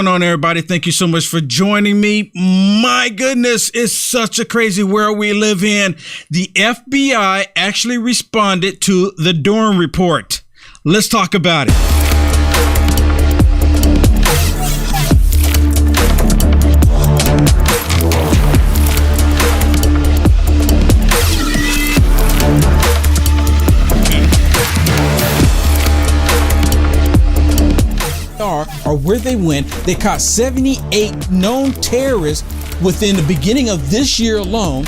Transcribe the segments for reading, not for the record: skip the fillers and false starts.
What's going on, everybody? Thank you so much for joining me. My goodness, it's such a crazy world we live in. The FBI actually responded to the Durham report. Let's talk about it. Or where they went, they caught 78 known terrorists within the beginning of this year alone.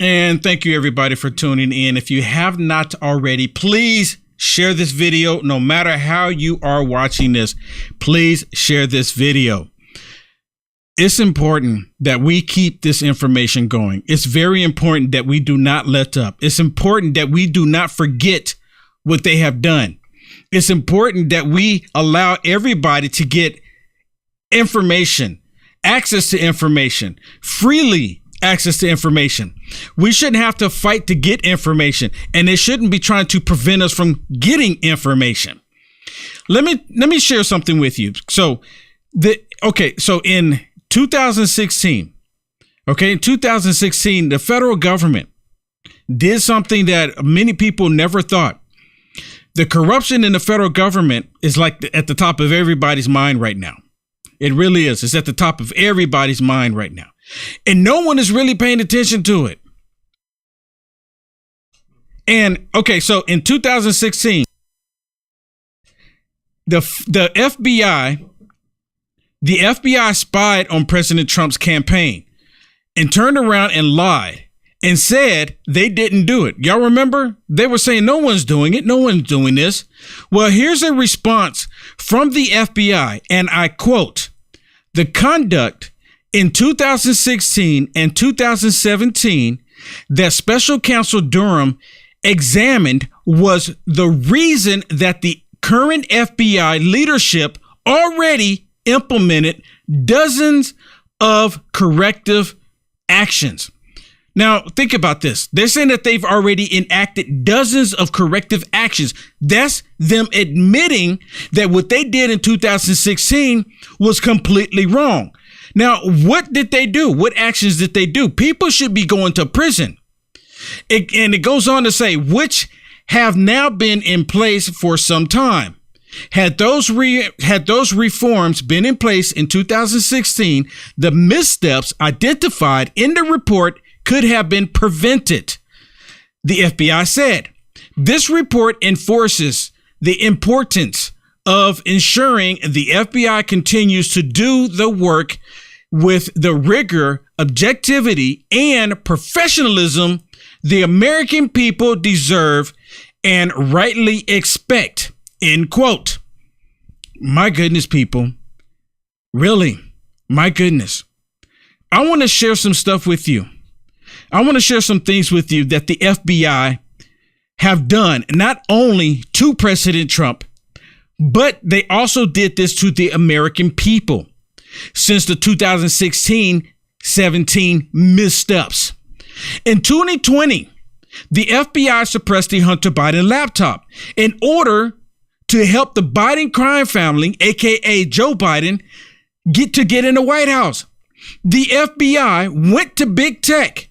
And thank you everybody for tuning in. If you have not already, please share this video. No matter how you are watching this, please share this video. It's important that we keep this information going. It's very important that we do not let up. It's important that we do not forget what they have done. It's important that we allow everybody to get information, access to information, freely access to information. We shouldn't have to fight to get information, and they shouldn't be trying to prevent us from getting information. Let me share something with you. So in 2016, the federal government did something that many people never thought. The corruption in the federal government is at the top of everybody's mind right now. It really is. It's at the top of everybody's mind right now. And no one is really paying attention to it. And so in 2016, the FBI spied on President Trump's campaign and turned around and lied and said they didn't do it. Y'all remember? They were saying no one's doing it. No one's doing this. Well, here's a response from the FBI, and I quote, "The conduct in 2016 and 2017 that Special Counsel Durham examined was the reason that the current FBI leadership already implemented dozens of corrective actions." Now, think about this. They're saying that they've already enacted dozens of corrective actions. That's them admitting that what they did in 2016 was completely wrong. Now, what did they do? What actions did they do? People should be going to prison. And it goes on to say, which have now been in place for some time. Had those reforms been in place in 2016, the missteps identified in the report could have been prevented. The FBI said, this report enforces the importance of ensuring the FBI continues to do the work with the rigor, objectivity, and professionalism the American people deserve and rightly expect. End quote. My goodness, people. Really, my goodness. I want to share some stuff with you. I want to share some things with you that the FBI have done, not only to President Trump, but they also did this to the American people since the 2016-17 missteps. In 2020, the FBI suppressed the Hunter Biden laptop in order to help the Biden crime family, aka Joe Biden, get in the White House. The FBI went to big tech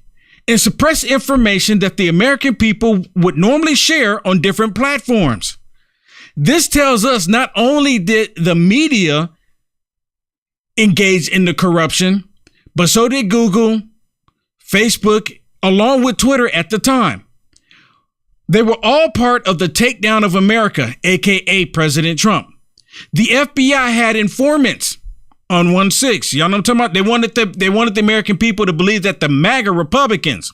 and suppressed information that the American people would normally share on different platforms. This tells us not only did the media engage in the corruption, but so did Google, Facebook, along with Twitter at the time. They were all part of the takedown of America, aka President Trump. The FBI had informants on 1-6. Y'all know what I'm talking about? They wanted the American people to believe that the MAGA Republicans,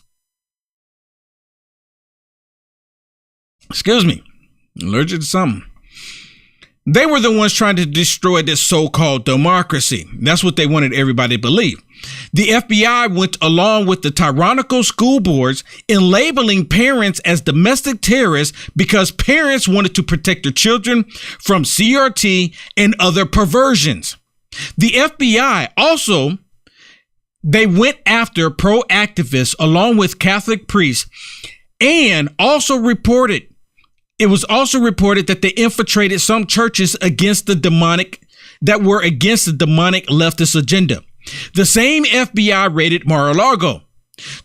allergic to something. They were the ones trying to destroy this so-called democracy. That's what they wanted everybody to believe. The FBI went along with the tyrannical school boards in labeling parents as domestic terrorists because parents wanted to protect their children from CRT and other perversions. The FBI also They went after pro-activists along with Catholic priests, and it was also reported that they infiltrated some churches that were against the demonic leftist agenda. The same FBI raided Mar-a-Lago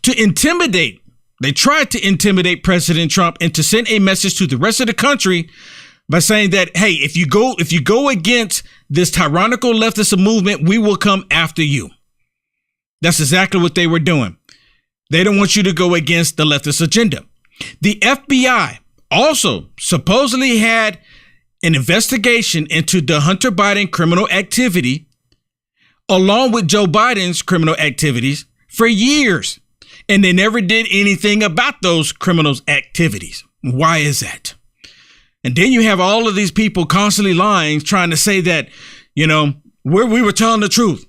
to intimidate. They tried to intimidate President Trump and to send a message to the rest of the country by saying that, hey, if you go against this tyrannical leftist movement, we will come after you. That's exactly what they were doing. They don't want you to go against the leftist agenda. The FBI also supposedly had an investigation into the Hunter Biden criminal activity, along with Joe Biden's criminal activities, for years. And they never did anything about those criminal activities. Why is that? And then you have all of these people constantly lying, trying to say that, we were telling the truth.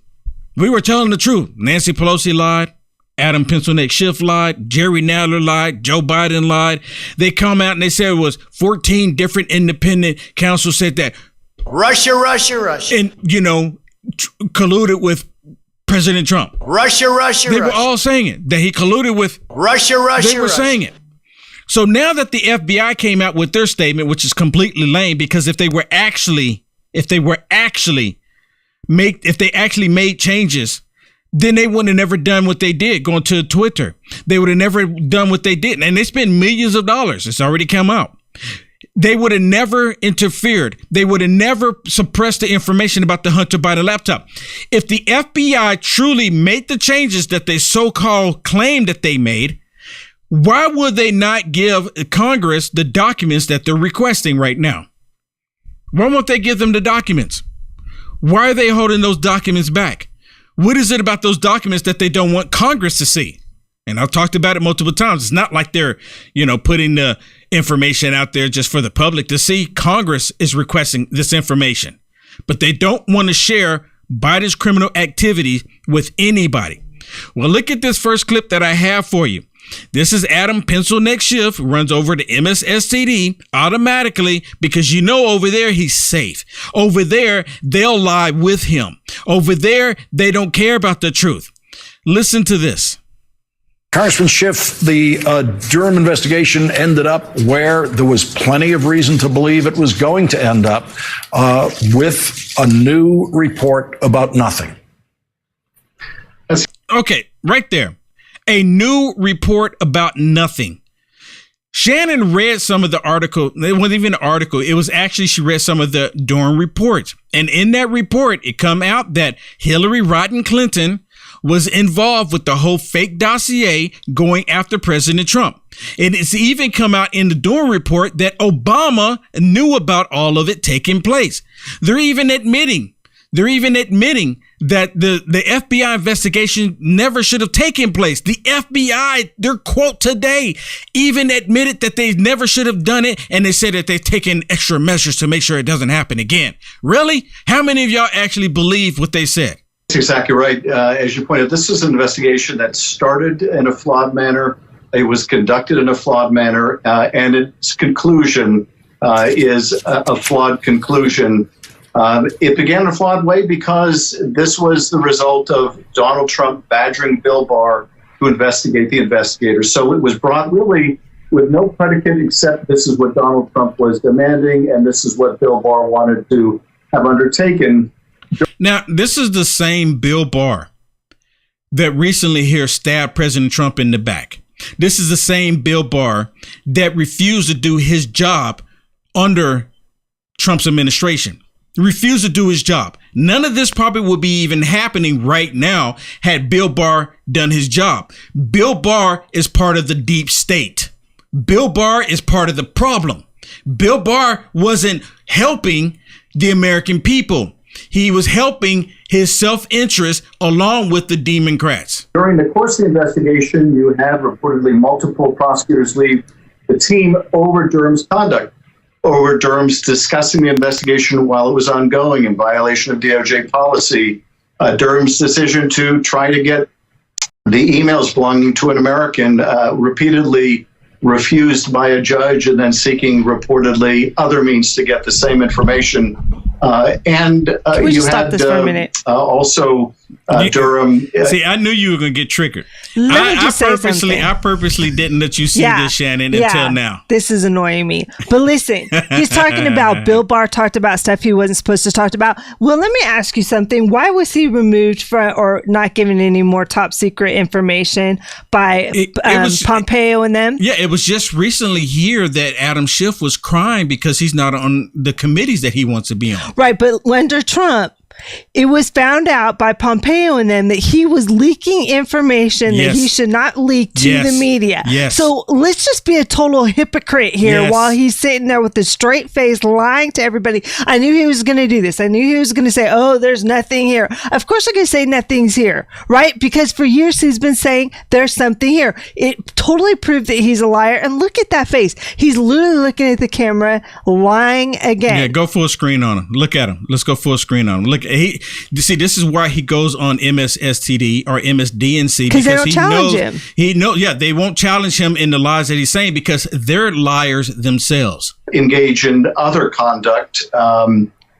We were telling the truth. Nancy Pelosi lied. Adam Pencil-Neck Schiff lied. Jerry Nadler lied. Joe Biden lied. They come out and they said it was 14 different independent counsels said that Russia. And, colluded with President Trump. Russia. They were all saying it, that he colluded with Russia. They were saying it. So now that the FBI came out with their statement, which is completely lame, because if they actually made changes, then they wouldn't have never done what they did going to Twitter. They would have never done what they did. And they spent millions of dollars. It's already come out. They would have never interfered. They would have never suppressed the information about the Hunter Biden laptop. If the FBI truly made the changes that they so-called claim that they made, why would they not give Congress the documents that they're requesting right now? Why won't they give them the documents? Why are they holding those documents back? What is it about those documents that they don't want Congress to see? And I've talked about it multiple times. It's not like they're, putting the information out there just for the public to see. Congress is requesting this information, but they don't want to share Biden's criminal activity with anybody. Well, look at this first clip that I have for you. This is Adam Pencil-Neck Schiff, runs over to MSSTD automatically because over there he's safe. Over there, they'll lie with him. Over there, they don't care about the truth. Listen to this. Congressman Schiff, the Durham investigation ended up where there was plenty of reason to believe it was going to end up, with a new report about nothing. Okay, right there. A new report about nothing. Shannon read some of the article. It wasn't even an article. It was actually, she read some of the Durham reports. And in that report, it come out that Hillary Rodham Clinton was involved with the whole fake dossier going after President Trump. And it's even come out in the Durham report that Obama knew about all of it taking place. They're even admitting that the FBI investigation never should have taken place. The FBI, their quote today, even admitted that they never should have done it. And they said that they've taken extra measures to make sure it doesn't happen again. Really? How many of y'all actually believe what they said? That's exactly right. As you pointed, this is an investigation that started in a flawed manner. It was conducted in a flawed manner, and its conclusion is a flawed conclusion. It began in a flawed way because this was the result of Donald Trump badgering Bill Barr to investigate the investigators. So it was brought really with no predicate except this is what Donald Trump was demanding, and this is what Bill Barr wanted to have undertaken. Now, this is the same Bill Barr that recently here stabbed President Trump in the back. This is the same Bill Barr that refused to do his job under Trump's administration. Refused to do his job. None of this probably would be even happening right now had Bill Barr done his job. Bill Barr is part of the deep state. Bill Barr is part of the problem. Bill Barr wasn't helping the American people. He was helping his self-interest along with the Democrats. During the course of the investigation, you had reportedly multiple prosecutors leave the team over Durham's conduct, over Durham's discussing the investigation while it was ongoing in violation of DOJ policy, Durham's decision to try to get the emails belonging to an American repeatedly refused by a judge and then seeking reportedly other means to get the same information And we you just stop had this for a minute? Also Durham. See, I knew you were going to get trickered. I purposely didn't let you see this, Shannon, until now. This is annoying me. But listen, he's talking about Bill Barr talked about stuff he wasn't supposed to talk about. Well, let me ask you something. Why was he removed from or not given any more top secret information by Pompeo and them? Yeah, it was just recently here that Adam Schiff was crying because he's not on the committees that he wants to be on. Right, but under Trump, it was found out by Pompeo and them that he was leaking information that he should not leak to the media. Yes. So let's just be a total hypocrite here while he's sitting there with a straight face lying to everybody. I knew he was going to do this. I knew he was going to say, oh, there's nothing here. Of course I'm going to say nothing's here, right? Because for years he's been saying there's something here. It totally proved that he's a liar. And look at that face. He's literally looking at the camera, lying again. Yeah, go full screen on him. Look at him. Let's go full screen on him. Look. This is why he goes on MSSTD or MSDNC because they don't challenge him. They won't challenge him in the lies that he's saying because they're liars themselves. Engage in other conduct,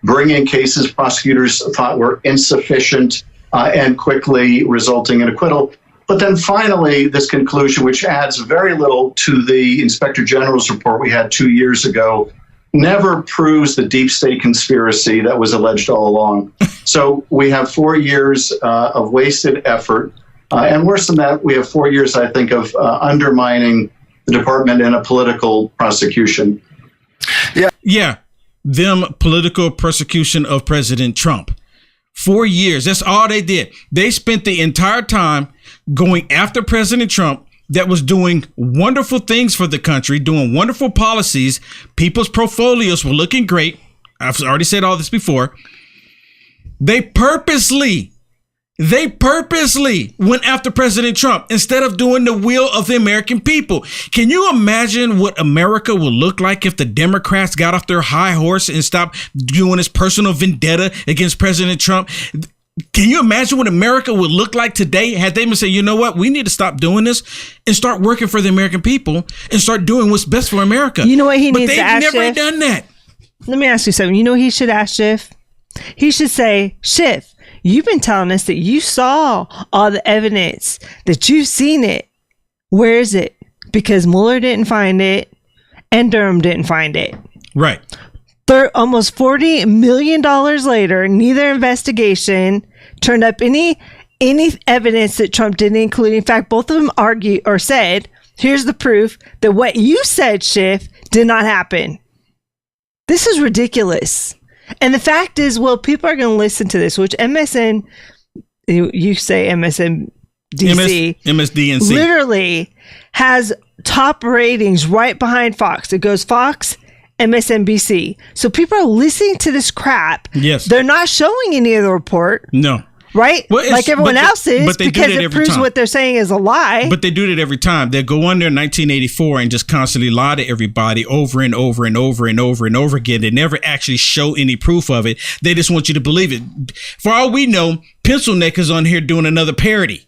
bring in cases prosecutors thought were insufficient and quickly resulting in acquittal. But then finally, this conclusion, which adds very little to the Inspector General's report we had 2 years ago, never proves the deep state conspiracy that was alleged all along. So we have 4 years of wasted effort. And worse than that, we have 4 years, I think, of undermining the department in a political prosecution. Yeah. Them political persecution of President Trump. 4 years. That's all they did. They spent the entire time going after President Trump that was doing wonderful things for the country, doing wonderful policies. People's portfolios were looking great. I've already said all this before. They purposely went after President Trump instead of doing the will of the American people. Can you imagine what America would look like if the Democrats got off their high horse and stopped doing this personal vendetta against President Trump? Can you imagine what America would look like today had they been saying, you know what, we need to stop doing this and start working for the American people and start doing what's best for America? You know what he needs to ask Schiff? But they've never done that. Let me ask you something. You know what he should ask Schiff? He should say, Schiff, you've been telling us that you saw all the evidence, that you've seen it. Where is it? Because Mueller didn't find it and Durham didn't find it. Right. Almost $40 million later, neither investigation turned up any evidence that Trump didn't include. In fact, both of them argued or said, here's the proof that what you said, Schiff, did not happen. This is ridiculous. And the fact is, well, people are going to listen to this, which MSN, you say MSNBC, MSDNC, literally has top ratings right behind Fox. It goes Fox, MSNBC. So people are listening to this crap. Yes. They're not showing any of the report. No. Right? Well, like everyone else is, because it proves time. what they're saying is a lie. But they do that every time. They'll go on there in 1984 and just constantly lie to everybody over and over and over and over and over again. They never actually show any proof of it. They just want you to believe it. For all we know, Pencil Neck is on here doing another parody.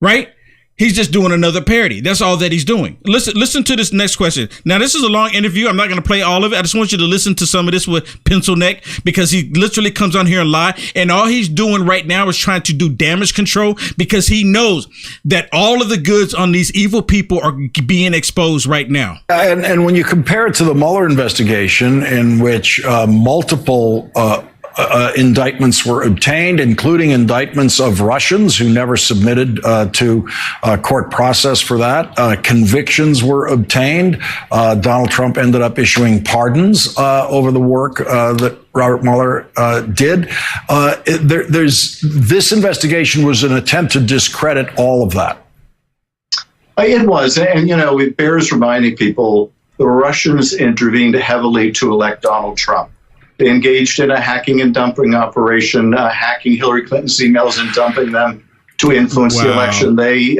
Right? He's just doing another parody. That's all that he's doing. Listen to this next question. Now, this is a long interview. I'm not going to play all of it. I just want you to listen to some of this with Pencil Neck because he literally comes on here and lie. And all he's doing right now is trying to do damage control because he knows that all of the goods on these evil people are being exposed right now. And when you compare it to the Mueller investigation, in which multiple indictments were obtained, including indictments of Russians who never submitted to court process for that. Convictions were obtained. Donald Trump ended up issuing pardons over the work that Robert Mueller did. This investigation was an attempt to discredit all of that. It was. And, you know, it bears reminding people the Russians intervened heavily to elect Donald Trump. They engaged in a hacking and dumping operation, hacking Hillary Clinton's emails and dumping them to influence the election. They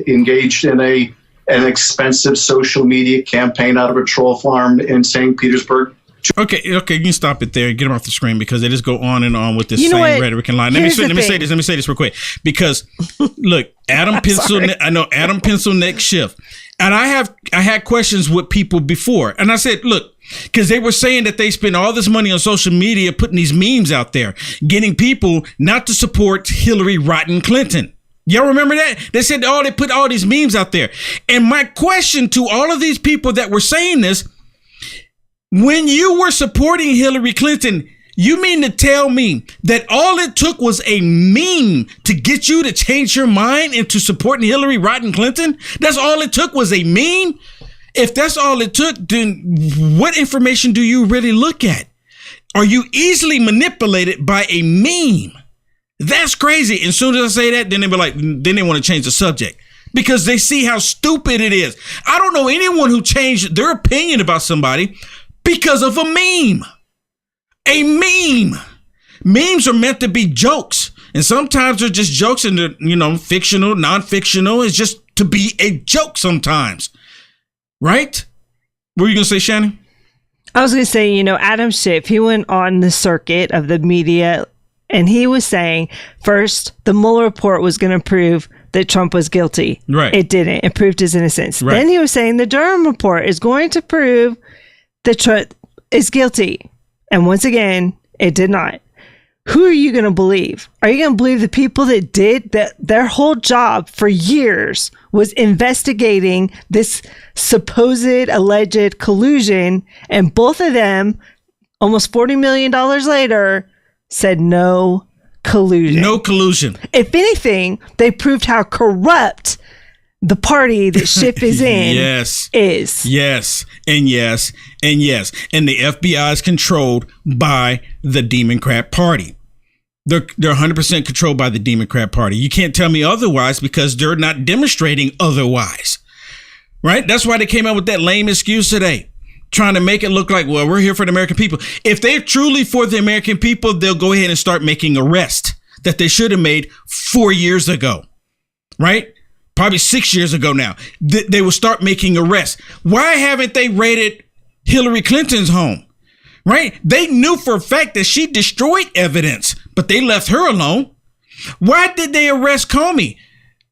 engaged in an expensive social media campaign out of a troll farm in St. Petersburg. Okay, you can stop it there. Get them off the screen because they just go on and on with this same rhetoric and line. Let me say this real quick because look, Adam Pencil Neck Schiff, and I had questions with people before, and I said, look, because they were saying that they spend all this money on social media putting these memes out there, getting people not to support Hillary Rotten Clinton. Y'all remember that? They said, oh, they put all these memes out there. And my question to all of these people that were saying this, when you were supporting Hillary Clinton, you mean to tell me that all it took was a meme to get you to change your mind into supporting Hillary Rotten Clinton? That's all it took was a meme? If that's all it took, then what information do you really look at? Are you easily manipulated by a meme? That's crazy. And as soon as I say that, then they be like, then they want to change the subject because they see how stupid it is. I don't know anyone who changed their opinion about somebody because of a meme. A meme. Memes are meant to be jokes. And sometimes they're just jokes and they're, fictional, non-fictional. It's just to be a joke sometimes. Right? What were you going to say, Shannon? I was going to say, Adam Schiff, he went on the circuit of the media and he was saying, first, the Mueller report was going to prove that Trump was guilty. Right. It didn't. It proved his innocence. Right. Then he was saying the Durham report is going to prove that Trump is guilty. And once again, it did not. Who are you going to believe? Are you going to believe the people that did that? Their whole job for years was investigating this supposed alleged collusion, and both of them, almost $40 million later, said no collusion. No collusion. If anything, they proved how corrupt the party that Schiff is in is. Yes, and yes, and yes. And the FBI is controlled by the Democrat Party. They're 100% controlled by the Democrat Party. You can't tell me otherwise because they're not demonstrating otherwise. Right? That's why they came out with that lame excuse today, trying to make it look like, well, we're here for the American people. If they're truly for the American people, they'll go ahead and start making arrests that they should have made 4 years ago. Right? Probably 6 years ago now. They will start making arrests. Why haven't they raided Hillary Clinton's home? Right? They knew for a fact that she destroyed evidence, but they left her alone. Why did they arrest Comey?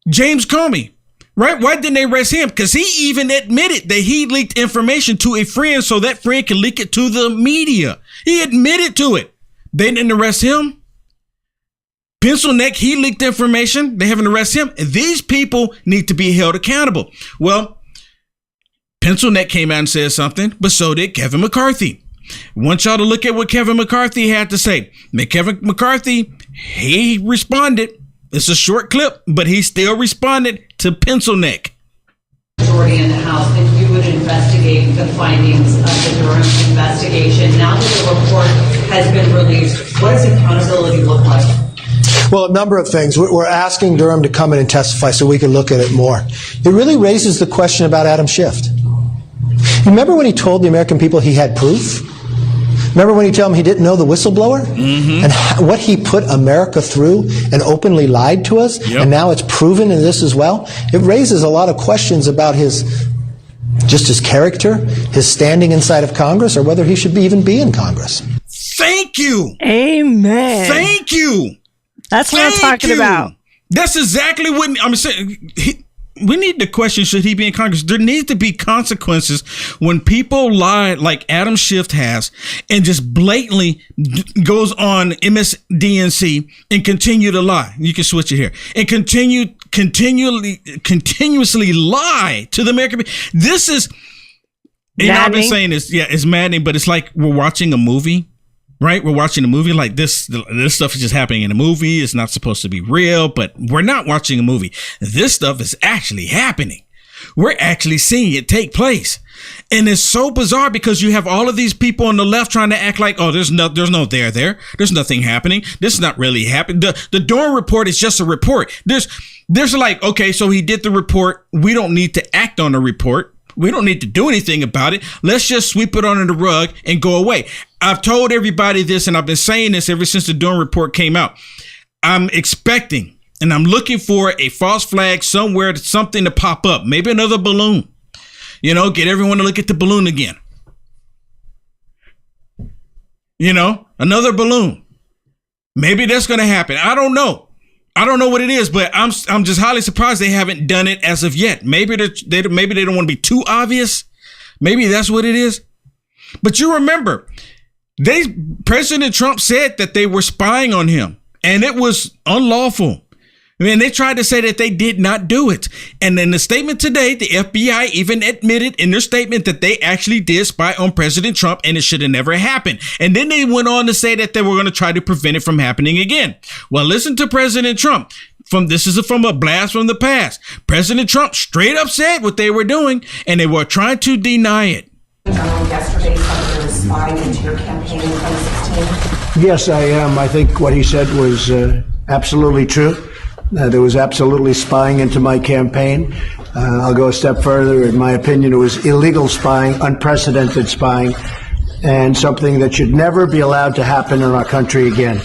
James Comey. Right? Why didn't they arrest him? Because he even admitted that he leaked information to a friend so that friend could leak it to the media. He admitted to it. They didn't arrest him. Pencil neck, he leaked information. They haven't arrested him. And these people need to be held accountable. Well, Pencil neck came out and said something, but so did Kevin McCarthy. I want y'all to look at what Kevin McCarthy had to say. Kevin McCarthy, he responded. It's a short clip, but he still responded to Pencil neck. Majority in the House that you would investigate the findings of the Durham investigation. Now that the report has been released, what does accountability look like? Well, a number of things. We're asking Durham to come in and testify so we can look at it more. It really raises the question about Adam Schiff. Remember when he told the American people he had proof? Remember when he told them he didn't know the whistleblower? Mm-hmm. And what he put America through and openly lied to us? Yep. And now it's proven in this as well? It raises a lot of questions about his character, his standing inside of Congress, or whether he should even be in Congress. Thank you. Amen. Thank you. That's what I'm talking about. That's exactly what I'm saying. We need to question, should he be in Congress? There needs to be consequences when people lie like Adam Schiff has and just blatantly goes on MSDNC and continue to lie. You can switch it here. And continuously lie to the American people. This is, I've been saying this, it's maddening, but it's like we're watching a movie. Right? We're watching a movie like this stuff is just happening in a movie. It's not supposed to be real, but we're not watching a movie. This stuff is actually happening. We're actually seeing it take place. And it's so bizarre because you have all of these people on the left trying to act like, oh, there's no there. There's nothing happening. This is not really happening. The Durham report is just a report. There's like, okay, so he did the report. We don't need to act on the report. We don't need to do anything about it. Let's just sweep it under the rug and go away. I've told everybody this, and I've been saying this ever since the Durham report came out. I'm expecting, and I'm looking for a false flag somewhere, something to pop up. Maybe another balloon. Get everyone to look at the balloon again. Another balloon. Maybe that's going to happen. I don't know. I don't know what it is, but I'm just highly surprised they haven't done it as of yet. Maybe they don't want to be too obvious. Maybe that's what it is. But you remember, President Trump said that they were spying on him, and it was unlawful. And they tried to say that they did not do it. And in the statement today, the FBI even admitted in their statement that they actually did spy on President Trump, and it should have never happened. And then they went on to say that they were going to try to prevent it from happening again. Well, listen to President Trump. This is from a blast from the past. President Trump straight up said what they were doing, and they were trying to deny it. Yesterday, somebody was spying into your campaign in 2016. Yes, I am. I think what he said was absolutely true. There was absolutely spying into my campaign. I'll go a step further. In my opinion, it was illegal spying, unprecedented spying, and something that should never be allowed to happen in our country again.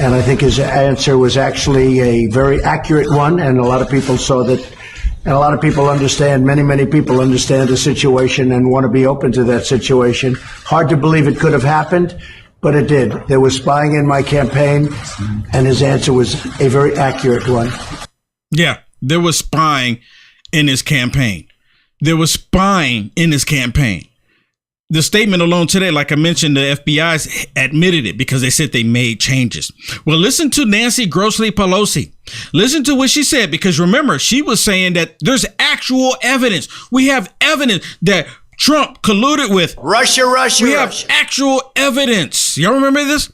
And I think his answer was actually a very accurate one, and a lot of people saw that. And a lot of people understand, many people understand the situation and want to be open to that situation. Hard to believe it could have happened, but it did. There was spying in my campaign, and his answer was a very accurate one. Yeah, there was spying in his campaign. There was spying in his campaign. The statement alone today, like I mentioned, the FBI admitted it because they said they made changes. Well, listen to Nancy Grossly Pelosi. Listen to what she said, because remember, she was saying that there's actual evidence. We have evidence that Trump colluded with Russia. We have actual evidence. Y'all remember this?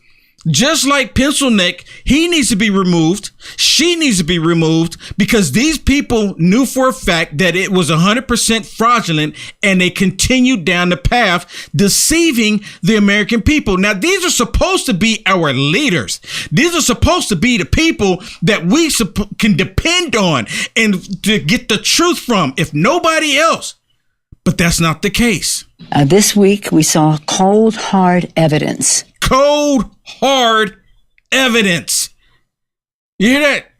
Just like Pencil Neck, he needs to be removed. She needs to be removed because these people knew for a fact that it was 100% fraudulent, and they continued down the path deceiving the American people. Now, these are supposed to be our leaders. These are supposed to be the people that we can depend on and to get the truth from, if nobody else. But that's not the case. This week, we saw cold, hard evidence. Cold, hard evidence. You hear that?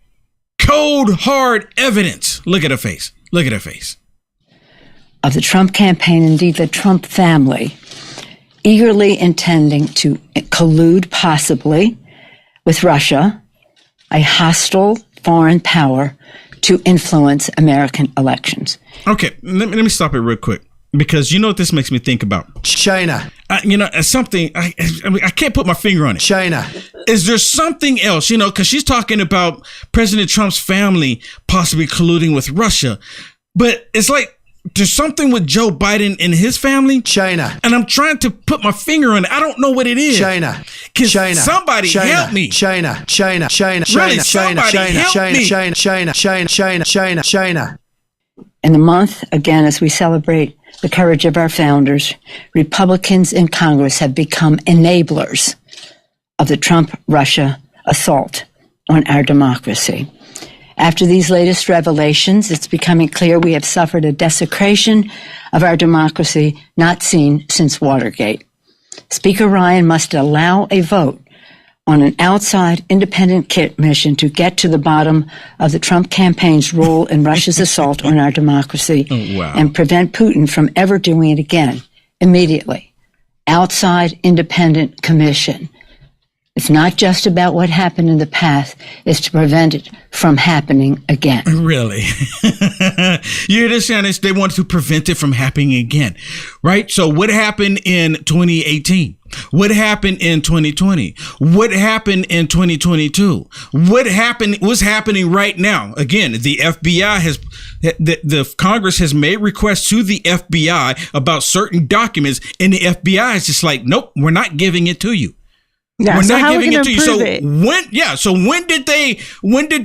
Cold, hard evidence. Look at her face. Look at her face. Of the Trump campaign, indeed the Trump family, eagerly intending to collude possibly with Russia, a hostile foreign power, to influence American elections. Okay, let me stop it real quick, because you know what this makes me think about? China. As something, I can't put my finger on it. China. Is there something else, because she's talking about President Trump's family possibly colluding with Russia, but it's like there's something with Joe Biden and his family. China. And I'm trying to put my finger on it. I don't know what it is. China. Can China. somebody help me? China. Really, somebody help me. China. In the month, again, as we celebrate the courage of our founders, Republicans in Congress have become enablers of the Trump-Russia assault on our democracy. After these latest revelations, it's becoming clear we have suffered a desecration of our democracy not seen since Watergate. Speaker Ryan must allow a vote on an outside independent commission to get to the bottom of the Trump campaign's role in Russia's assault on our democracy and prevent Putin from ever doing it again immediately. Outside independent commission. It's not just about what happened in the past, it's to prevent it from happening again. Really? You understand this? They want to prevent it from happening again, right? So what happened in 2018? What happened in 2020? What happened in 2022? What's happening right now? Again, the FBI the Congress has made requests to the FBI about certain documents, and the FBI is just like, nope, we're not giving it to you. Yeah, we're so not giving it to you. So it? when did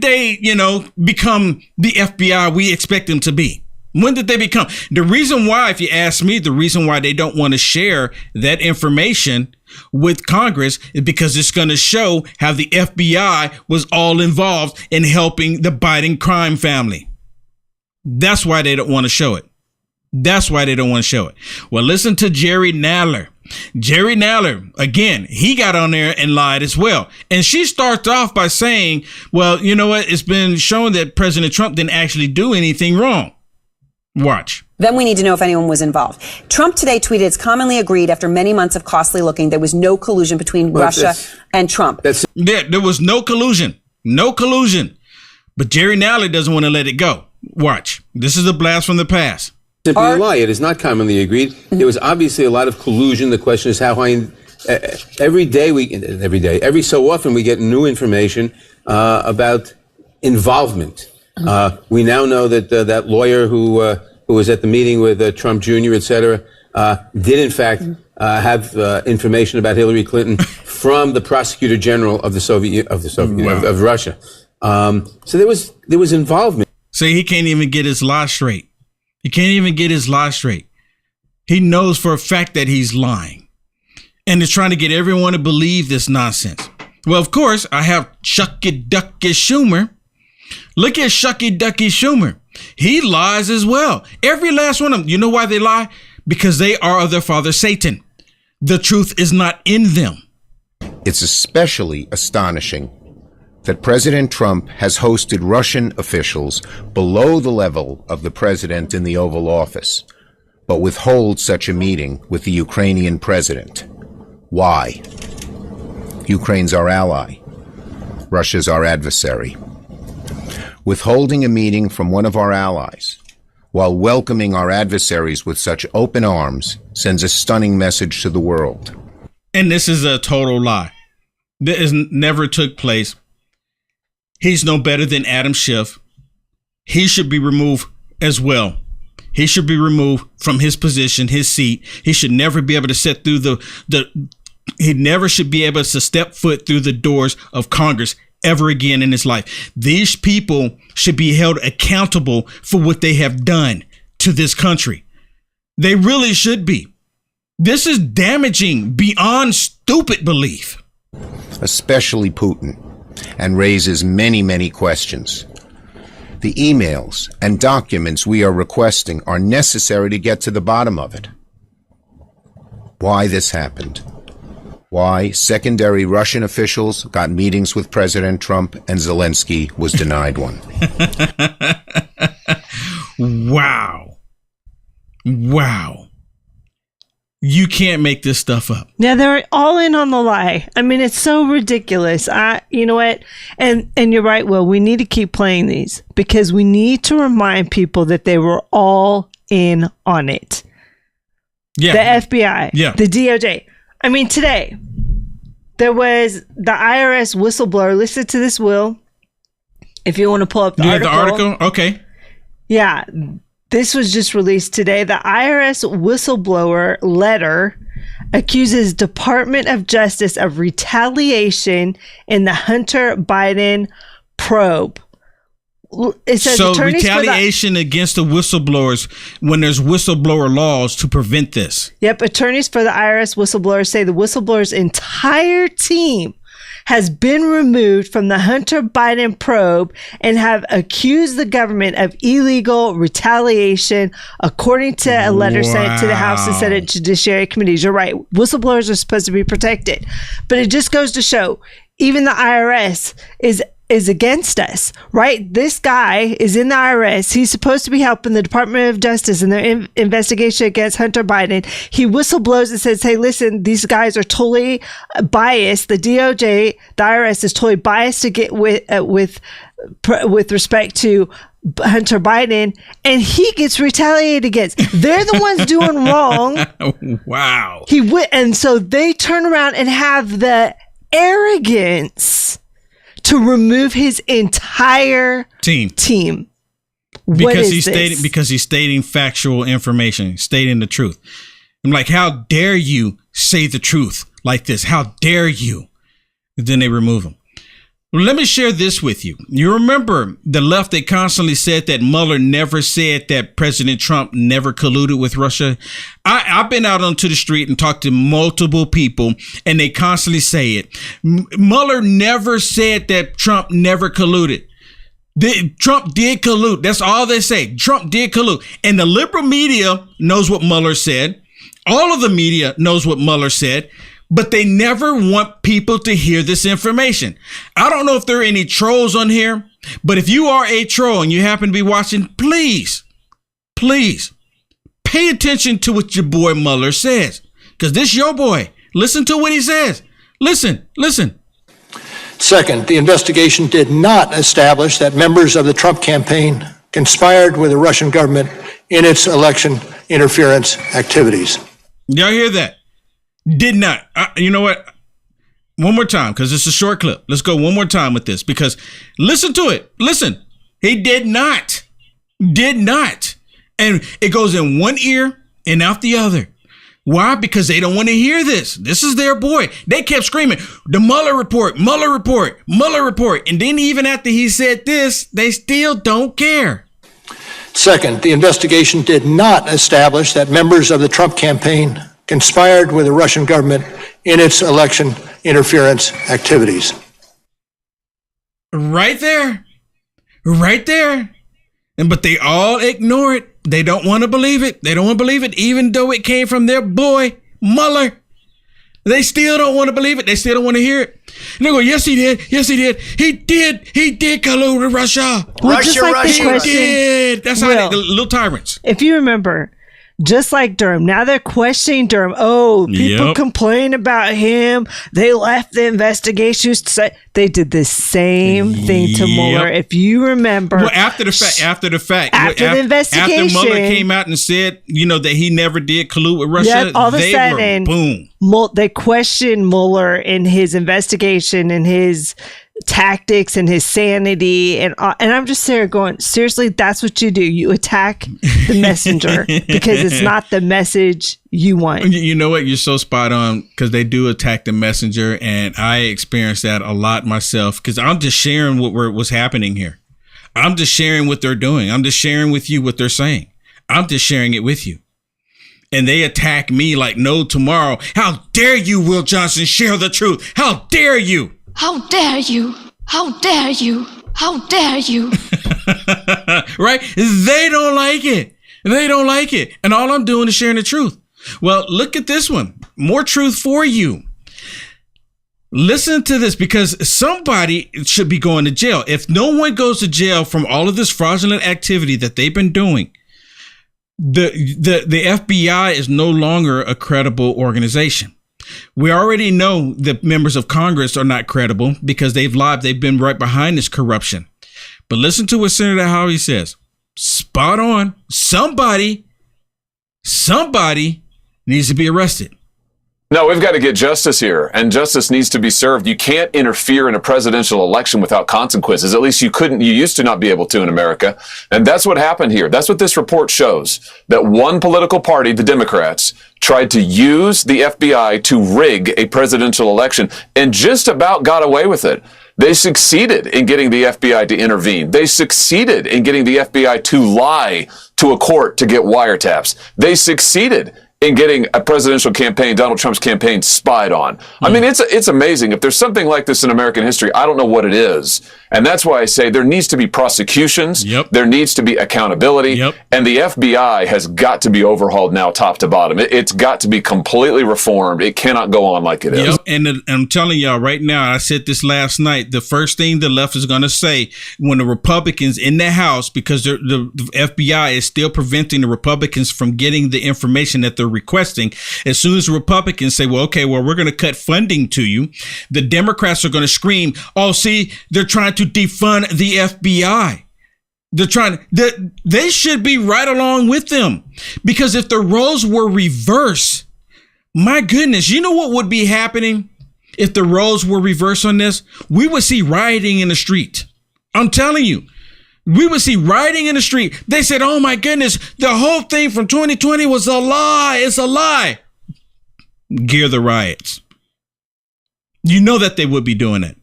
they, become the FBI we expect them to be? When did they become? The reason why, if you ask me, the reason why they don't want to share that information with Congress is because it's going to show how the FBI was all involved in helping the Biden crime family. That's why they don't want to show it. Well, listen to Jerry Nadler. Jerry Nadler, again, he got on there and lied as well. And she starts off by saying, well, you know what? It's been shown that President Trump didn't actually do anything wrong. Watch. Then we need to know if anyone was involved. Trump today tweeted, it's commonly agreed after many months of costly looking, there was no collusion between Russia and Trump. There was no collusion. No collusion. But Jerry Nadler doesn't want to let it go. Watch. This is a blast from the past. simply a lie. It is not commonly agreed. There was obviously a lot of collusion. The question is how high. Every so often we get new information about involvement. We now know that that lawyer who was at the meeting with Trump Jr., et cetera, did in fact have information about Hillary Clinton from the prosecutor general of of Russia. So there was involvement. So he can't even get his lie straight. He can't even get his lie straight. He knows for a fact that he's lying. And is trying to get everyone to believe this nonsense. Well, of course, I have Shucky Ducky Schumer. Look at Shucky Ducky Schumer. He lies as well. Every last one of them. You know why they lie? Because they are of their father, Satan. The truth is not in them. It's especially astonishing that President Trump has hosted Russian officials below the level of the president in the Oval Office, but withholds such a meeting with the Ukrainian president. Why? Ukraine's our ally. Russia's our adversary. Withholding a meeting from one of our allies while welcoming our adversaries with such open arms sends a stunning message to the world. And this is a total lie. This never took place. He's no better than Adam Schiff. He should be removed as well. He should be removed from his position, his seat. He should never be able to sit through he never should be able to step foot through the doors of Congress ever again in his life. These people should be held accountable for what they have done to this country. They really should be. This is damaging beyond stupid belief. Especially Putin, and raises many, many questions. The emails and documents we are requesting are necessary to get to the bottom of it. Why this happened. Why secondary Russian officials got meetings with President Trump and Zelensky was denied one. Wow. You can't make this stuff up. Yeah, they're all in on the lie. I mean, it's so ridiculous. You know what? And you're right, Will. We need to keep playing these because we need to remind people that they were all in on it. Yeah. The FBI. Yeah. The DOJ. I mean, today, there was the IRS whistleblower. Listen to this, Will. If you want to pull up the article. The article? Okay. Yeah. This was just released today. The IRS whistleblower letter accuses Department of Justice of retaliation in the Hunter Biden probe. It says so retaliation against the whistleblowers when there's whistleblower laws to prevent this. Yep. Attorneys for the IRS whistleblower say the whistleblower's entire team has been removed from the Hunter Biden probe and have accused the government of illegal retaliation, according to a letter sent to the House and Senate Judiciary Committees. You're right. Whistleblowers are supposed to be protected. But it just goes to show, even the IRS is against us, right? This guy is in the IRS. He's supposed to be helping the Department of Justice in their investigation against Hunter Biden. He whistleblows and says, hey, listen, these guys are totally biased. The DOJ, the IRS is totally biased to get with respect to Hunter Biden, and he gets retaliated against. They're the ones doing wrong. Wow. And so they turn around and have the arrogance to remove his entire team. Because he's stating factual information, stating the truth. I'm like, how dare you say the truth like this? How dare you? And then they remove him. Well, let me share this with you. You remember the left, they constantly said that Mueller never said that President Trump never colluded with Russia. I've been out onto the street and talked to multiple people, and they constantly say it. Mueller never said that Trump never colluded. Trump did collude. That's all they say. Trump did collude. And the liberal media knows what Mueller said. All of the media knows what Mueller said. But they never want people to hear this information. I don't know if there are any trolls on here, but if you are a troll and you happen to be watching, please pay attention to what your boy Mueller says. Because this your boy. Listen to what he says. Listen. Second, the investigation did not establish that members of the Trump campaign conspired with the Russian government in its election interference activities. Y'all hear that? Did not. You know what? One more time, because it's a short clip. Let's go one more time with this, because listen to it. Listen. He did not. Did not. And it goes in one ear and out the other. Why? Because they don't want to hear this. This is their boy. They kept screaming, the Mueller report, Mueller report, Mueller report. And then even after he said this, they still don't care. Second, the investigation did not establish that members of the Trump campaign conspired with the Russian government in its election interference activities. Right there. Right there. But they all ignore it. They don't want to believe it. They don't want to believe it, even though it came from their boy, Mueller. They still don't want to believe it. They still don't want to hear it. And they go, yes, he did. Yes, he did. He did collude with Russia. Well, just like the question, he did. That's how the little tyrants. If you remember, just like Durham, now they're questioning Durham. Oh, people complain about him. They left the investigations to say they did the same thing to Mueller. If you remember, well, after the fact, the investigation, after Mueller came out and said, that he never did collude with Russia, all of a sudden, boom. They questioned Mueller in his investigation and his tactics and his sanity, and I'm just there going, seriously, that's what you do. You attack the messenger because it's not the message you want. You know what? You're so spot on, because they do attack the messenger, and I experienced that a lot myself, because I'm just sharing what's happening here. I'm just sharing what they're doing. I'm just sharing with you what they're saying. I'm just sharing it with you. And they attack me like no tomorrow. How dare you, Will Johnson, share the truth? How dare you? How dare you? How dare you? How dare you? Right? They don't like it. They don't like it. And all I'm doing is sharing the truth. Well, look at this one. More truth for you. Listen to this, because somebody should be going to jail. If no one goes to jail from all of this fraudulent activity that they've been doing, the FBI is no longer a credible organization. We already know that members of Congress are not credible because they've lied. They've been right behind this corruption. But listen to what Senator Howey says. Spot on. Somebody needs to be arrested. No, we've got to get justice here, and justice needs to be served. You can't interfere in a presidential election without consequences. At least you used to not be able to in America. And that's what happened here. That's what this report shows, that one political party, the Democrats, tried to use the FBI to rig a presidential election and just about got away with it. They succeeded in getting the FBI to intervene. They succeeded in getting the FBI to lie to a court to get wiretaps. They succeeded in getting a presidential campaign, Donald Trump's campaign, spied on. I mean, it's amazing. If there's something like this in American history, I don't know what it is. And that's why I say there needs to be prosecutions. There needs to be accountability. And the FBI has got to be overhauled now, top to bottom. It's got to be completely reformed. It cannot go on like it is. And I'm telling y'all right now, I said this last night, the first thing the left is going to say when the Republicans in the House, because the FBI is still preventing the Republicans from getting the information that they're requesting. As soon as the Republicans say, we're going to cut funding to you, the Democrats are going to scream, oh, see, they're trying to defund the FBI. They should be right along with them, because if the roles were reversed, my goodness, you know what would be happening if the roles were reversed on this? We would see rioting in the street. I'm telling you. We would see rioting in the street. They said, oh my goodness, the whole thing from 2020 was a lie. It's a lie. Gear the riots. You know that they would be doing it.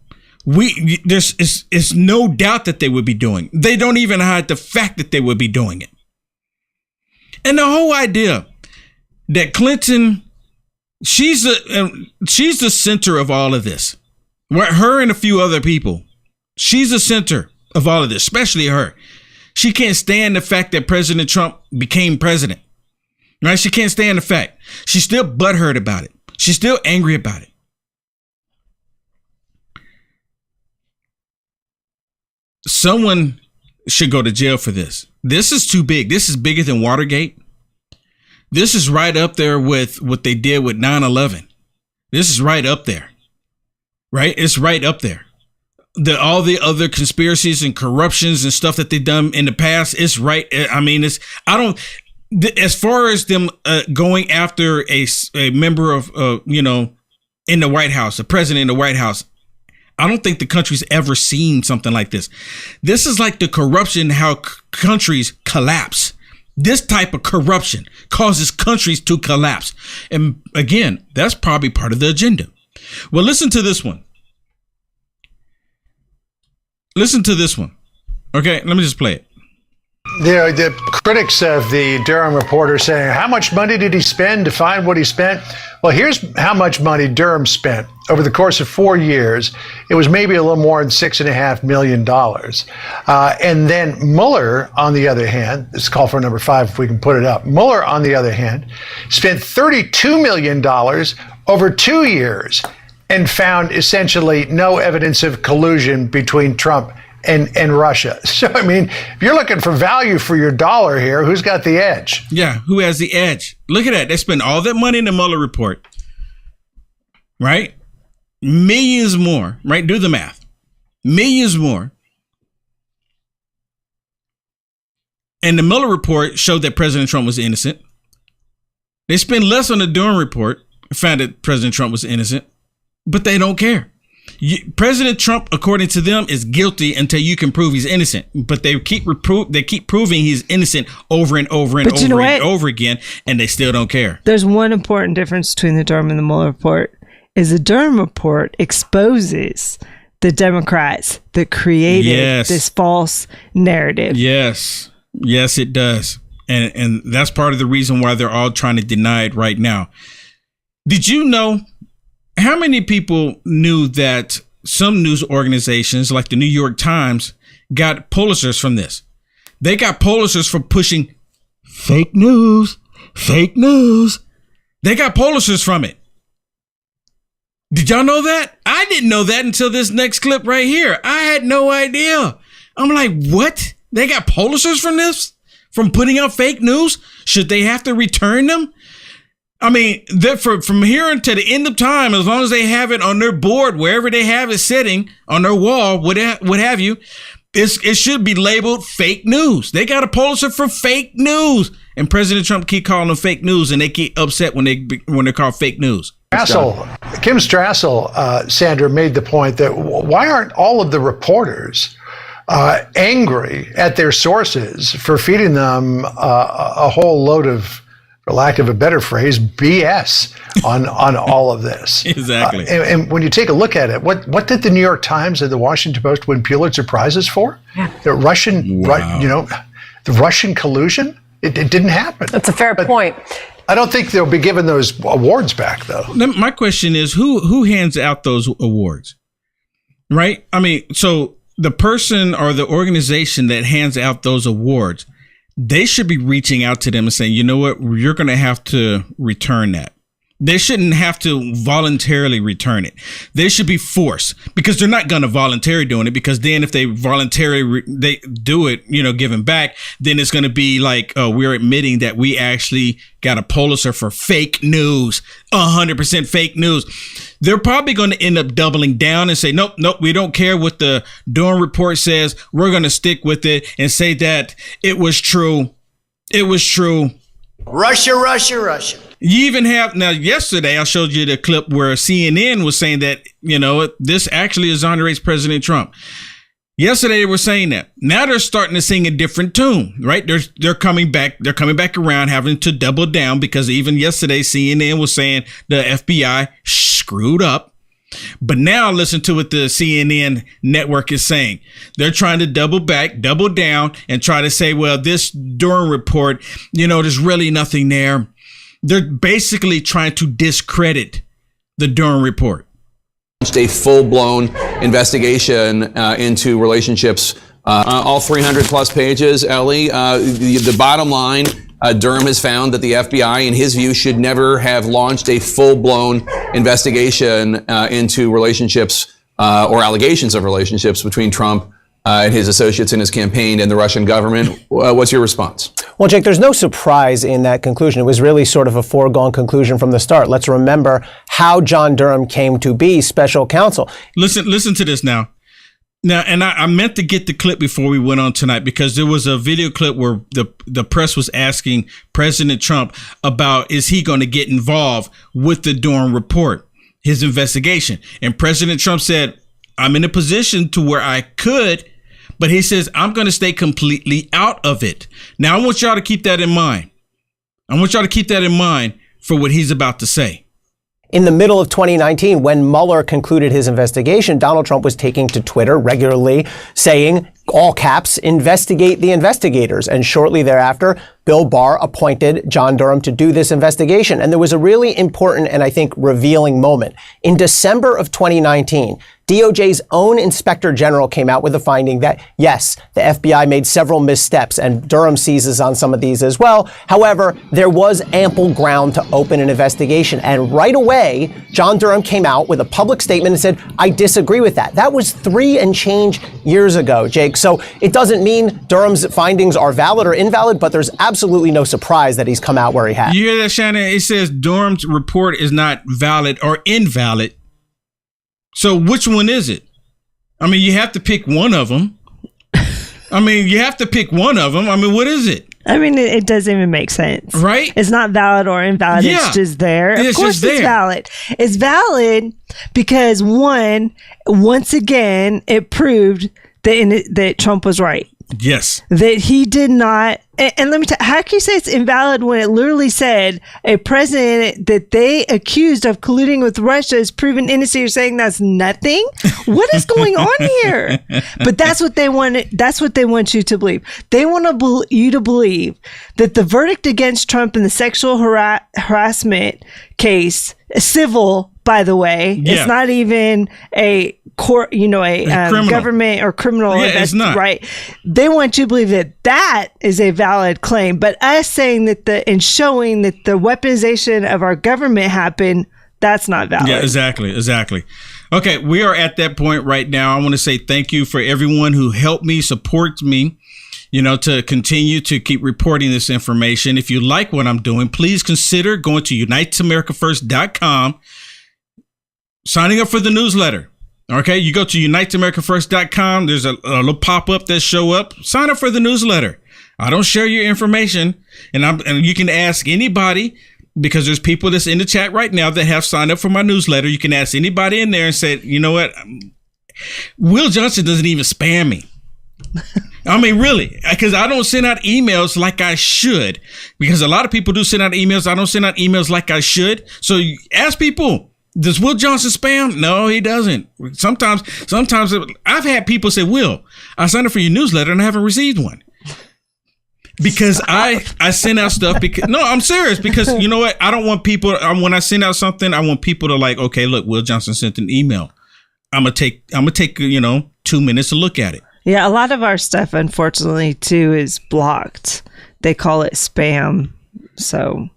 It's no doubt that they would be doing it. They don't even hide the fact that they would be doing it. And the whole idea that Clinton, she's the center of all of this. Her and a few other people. She's the center of all of this, especially her. She can't stand the fact that President Trump became president. Right? She can't stand the fact. She's still butthurt about it. She's still angry about it. Someone should go to jail for this. This is too big. This is bigger than Watergate. This is right up there with what they did with 9/11. This is right up there. Right? It's right up there. all the other conspiracies and corruptions and stuff that they've done in the past, it's right. I mean, as far as them going after a member of, in the White House, the president in the White House, I don't think the country's ever seen something like this. This is like the corruption, how countries collapse. This type of corruption causes countries to collapse. And again, that's probably part of the agenda. Well, listen to this one. Listen to this one. Okay, let me just play it. The critics of the Durham reporter saying, how much money did he spend to find what he spent? Well, here's how much money Durham spent over the course of 4 years. It was maybe a little more than $6.5 million. And then Mueller, on the other hand, this is call for number 5 if we can put it up. Mueller, on the other hand, spent $32 million over 2 years and found essentially no evidence of collusion between Trump and Russia. So, I mean, if you're looking for value for your dollar here, who's got the edge? Yeah, who has the edge? Look at that. They spent all that money in the Mueller report, right? Millions more, right? Do the math. Millions more. And the Mueller report showed that President Trump was innocent. They spent less on the Durham report, found that President Trump was innocent, but they don't care. President Trump, according to them, is guilty until you can prove he's innocent. But they keep proving he's innocent over and over and over and over again, and they still don't care. There's one important difference between the Durham and the Mueller report. Is the Durham report exposes the Democrats that created this false narrative. Yes, it does, and that's part of the reason why they're all trying to deny it right now. Did you know? How many people knew that some news organizations like the New York Times got Pulitzers from this? They got Pulitzers for pushing fake news. They got Pulitzers from it. Did y'all know that? I didn't know that until this next clip right here. I had no idea. I'm like, what? They got Pulitzers from this? From putting out fake news? Should they have to return them? I mean, from here until the end of time, as long as they have it on their board, wherever they have it sitting on their wall, what have you, it should be labeled fake news. They got a Pulitzer for fake news, and President Trump keep calling them fake news, and they get upset when they're called fake news. Kim Strassel, Sandra, made the point that why aren't all of the reporters angry at their sources for feeding them a whole load of, for lack of a better phrase, BS on all of this? Exactly. And when you take a look at it, what did the New York Times and the Washington Post win Pulitzer Prizes for? The Russian, the Russian collusion? It didn't happen. That's a fair point. I don't think they'll be given those awards back, though. My question is, who hands out those awards? Right? I mean, so the person or the organization that hands out those awards, they should be reaching out to them and saying, you know what, you're going to have to return that. They shouldn't have to voluntarily return it. They should be forced, because they're not going to voluntarily doing it, because then if they voluntarily they do it, giving back, then it's going to be like, we're admitting that we actually got a Pulitzer for fake news, 100% fake news. They're probably going to end up doubling down and say, nope, we don't care what the Durham report says. We're going to stick with it and say that it was true. It was true. Russia. You even have, now yesterday I showed you the clip where CNN was saying that, this actually exonerates President Trump. Yesterday they were saying that. Now they're starting to sing a different tune, right? They're coming back around, having to double down, because even yesterday CNN was saying the FBI screwed up. But now listen to what the CNN network is saying. They're trying to double down and try to say, well, this Durham report, there's really nothing there. They're basically trying to discredit the Durham report. A full-blown investigation into relationships, all 300 plus pages, Ellie. The bottom line, Durham has found that the FBI, in his view, should never have launched a full-blown investigation into relationships or allegations of relationships between Trump and his associates in his campaign and the Russian government. What's your response? Well, Jake, there's no surprise in that conclusion. It was really sort of a foregone conclusion from the start. Let's remember how John Durham came to be special counsel. Listen to this now. Now, and I meant to get the clip before we went on tonight because there was a video clip where the press was asking President Trump about, is he going to get involved with the Durham report, his investigation? And President Trump said, I'm in a position to where I could, but he says, I'm going to stay completely out of it. Now, I want y'all to keep that in mind. I want y'all to keep that in mind for what he's about to say. In the middle of 2019, when Mueller concluded his investigation, Donald Trump was taking to Twitter regularly saying, all caps, investigate the investigators. And shortly thereafter, Bill Barr appointed John Durham to do this investigation. And there was a really important and I think revealing moment. In December of 2019, DOJ's own Inspector General came out with a finding that, yes, the FBI made several missteps, and Durham seizes on some of these as well. However, there was ample ground to open an investigation. And right away, John Durham came out with a public statement and said, I disagree with that. That was 3 and change years ago, Jake. So it doesn't mean Durham's findings are valid or invalid, but there's absolutely no surprise that he's come out where he has. You hear that, Shannon? It says Durham's report is not valid or invalid. So which one is it? I mean, you have to pick one of them. I mean, what is it? I mean, it doesn't even make sense. Right? It's not valid or invalid. Yeah. It's just there. Of course it's valid. It's valid because, once again, it proved that Trump was right. Yes. That he did not. And let me tell you, how can you say it's invalid when it literally said a president that they accused of colluding with Russia is proven innocent? You're saying that's nothing? What is going on here? But that's what they want. That's what they want you to believe. They want you to believe that the verdict against Trump in the sexual harassment case, civil, by the way, it's not even a court, government or criminal. It's not. Right. They want you to believe that is a valid claim. But us saying that and showing that the weaponization of our government happened, that's not valid. Yeah, exactly. Okay, we are at that point right now. I want to say thank you for everyone who helped me, supports me, to continue to keep reporting this information. If you like what I'm doing, please consider going to uniteamericafirst.com, signing up for the newsletter. Okay, you go to uniteamericafirst.com. There's a little pop-up that show up. Sign up for the newsletter. I don't share your information, and you can ask anybody, because there's people that's in the chat right now that have signed up for my newsletter. You can ask anybody in there and say, you know what, Will Johnson doesn't even spam me. I mean, really, because I don't send out emails like I should, because a lot of people do send out emails. I don't send out emails like I should. So you ask people, does Will Johnson spam? No, he doesn't. Sometimes I've had people say, Will, I signed up for your newsletter and I haven't received one. Because I send out stuff no, I'm serious, because you know what? I don't want people, when I send out something, I want people to like, okay, look, Will Johnson sent an email. I'm going to take 2 minutes to look at it. Yeah, a lot of our stuff, unfortunately, too, is blocked. They call it spam. So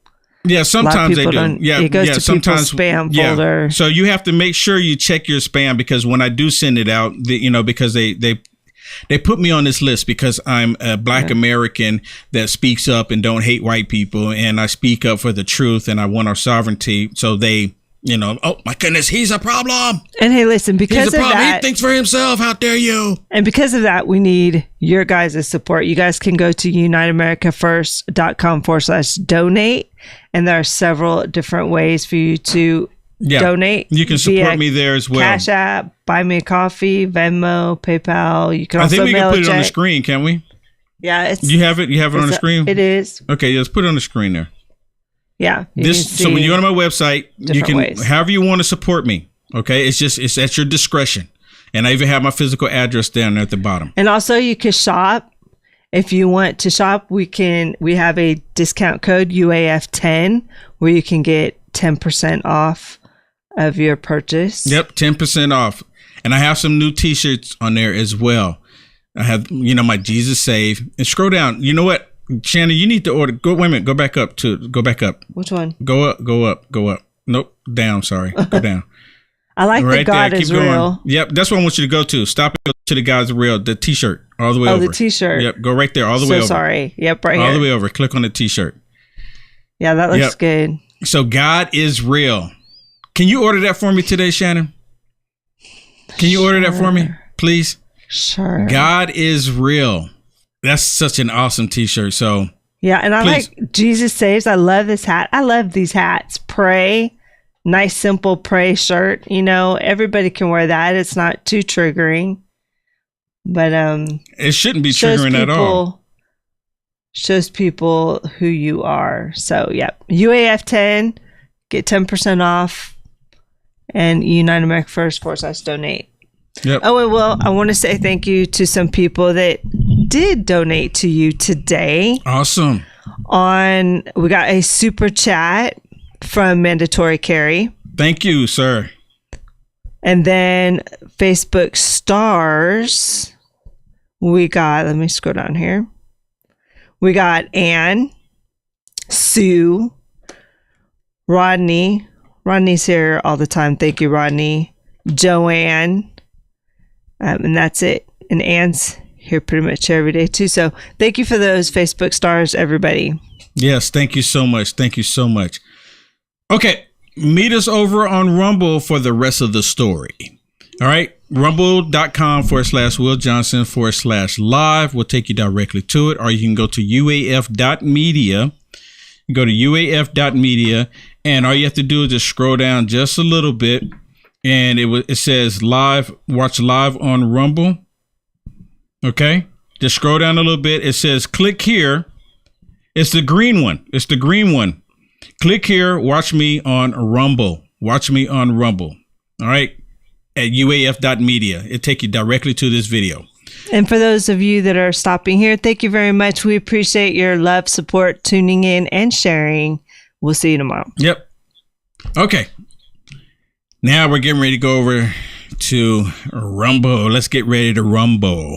yeah, sometimes they do. Yeah, it goes to sometimes people's spam folder. So you have to make sure you check your spam, because when I do send it out, because they put me on this list because I'm a Black American that speaks up and don't hate white people, and I speak up for the truth, and I want our sovereignty. So they, oh my goodness, he's a problem. And hey, listen, because of that, he thinks for himself. How dare you? And because of that, we need your guys' support. You guys can go to uniteamericafirst.com/donate, and there are several different ways for you to donate. You can support me there as well. Cash App, Buy Me a Coffee, Venmo, PayPal. You can also I think we mail can put it on the screen, can we? Yeah, you have it. You have it on the screen. It is. Okay, let's put it on the screen there. Yeah. So when you go to my website, you can however you want to support me. Okay, it's at your discretion, and I even have my physical address down there at the bottom. And also, you can shop. If you want to shop, we have a discount code UAF10 where you can get 10% off of your purchase. Yep, 10% off. And I have some new t-shirts on there as well. I have, my Jesus Save. And scroll down. You know what, Shannon, you need to order. Go back up. Which one? Go up. Nope, down, sorry. Go down. I like right the God there. is real. Going. Yep, that's what I want you to go to. Stop and go to the God is real, the t-shirt, all the way over. Oh, the t-shirt. Yep, go right there, all the way over. Sorry. Yep, right all here. All the way over. Click on the t-shirt. Yeah, that looks good. So God is real. Can you order that for me today, Shannon? Can you order that for me, please? Sure. God is real. That's such an awesome t-shirt. So yeah, and I please. like Jesus Saves. I love this hat. I love these hats. Pray. Nice, simple pray shirt. You know, everybody can wear that. It's not too triggering. But it shouldn't be triggering at all. Shows people who you are. So, yep. UAF 10, get 10% off. And United America First /donate. Yep. Oh, and well, I want to say thank you to some people that did donate to you today. Awesome. We got a super chat from Mandatory Carry. Thank you, sir. And then Facebook stars, we got, let me scroll down here. We got Ann, Sue, Rodney. Rodney's here all the time. Thank you, Rodney. Joanne. And that's it. And Ann's here pretty much every day too. So thank you for those Facebook stars, everybody. Yes, thank you so much. Thank you so much. Okay, meet us over on Rumble for the rest of the story. All right, rumble.com/Will Johnson /live will take you directly to it, or you can go to uaf.media. Go to uaf.media, and all you have to do is just scroll down just a little bit, and it says live, watch live on Rumble. Okay, just scroll down a little bit. It says click here. It's the green one. It's the green one. Click here. Watch me on Rumble. Watch me on Rumble. All right, at uaf.media. It'll take you directly to this video. And for those of you that are stopping here, thank you very much. We appreciate your love, support, tuning in, and sharing. We'll see you tomorrow. Yep. Okay. Now we're getting ready to go over to Rumble. Let's get ready to rumble.